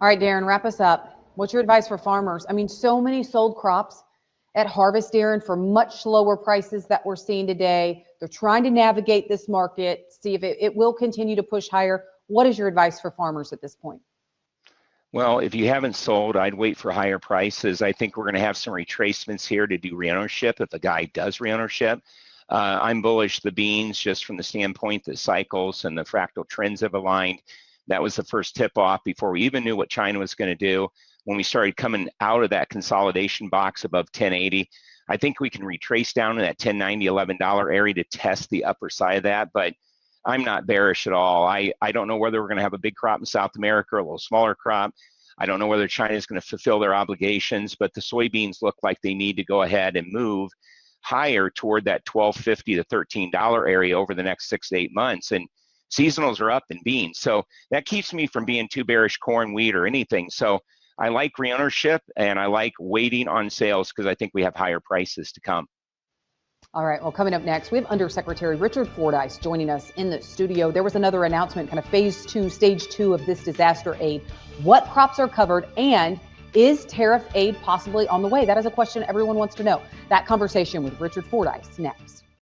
All right, Darren, wrap us up. What's your advice for farmers? I mean, so many sold crops at harvest, Darren, for much lower prices that we're seeing today. They're trying to navigate this market, see if it will continue to push higher. What is your advice for farmers at this point? Well, if you haven't sold, I'd wait for higher prices. I think we're going to have some retracements here to do reownership if a guy does reownership. I'm bullish the beans just from the standpoint that cycles and the fractal trends have aligned. That was the first tip off before we even knew what China was going to do. When we started coming out of that consolidation box above 1080, I think we can retrace down to that $10.90, $11 area to test the upper side of that. But I'm not bearish at all. I don't know whether we're going to have a big crop in South America or a little smaller crop. I don't know whether China is going to fulfill their obligations, but the soybeans look like they need to go ahead and move higher toward that $12.50 to $13 area over the next 6 to 8 months. And seasonals are up in beans. So that keeps me from being too bearish corn, wheat, or anything. So I like reownership and I like waiting on sales because I think we have higher prices to come. All right, well, coming up next, we have Undersecretary Richard Fordyce joining us in the studio. There was another announcement, kind of phase 2, stage 2 of this disaster aid. What crops are covered, and is tariff aid possibly on the way? That is a question everyone wants to know. That conversation with Richard Fordyce next.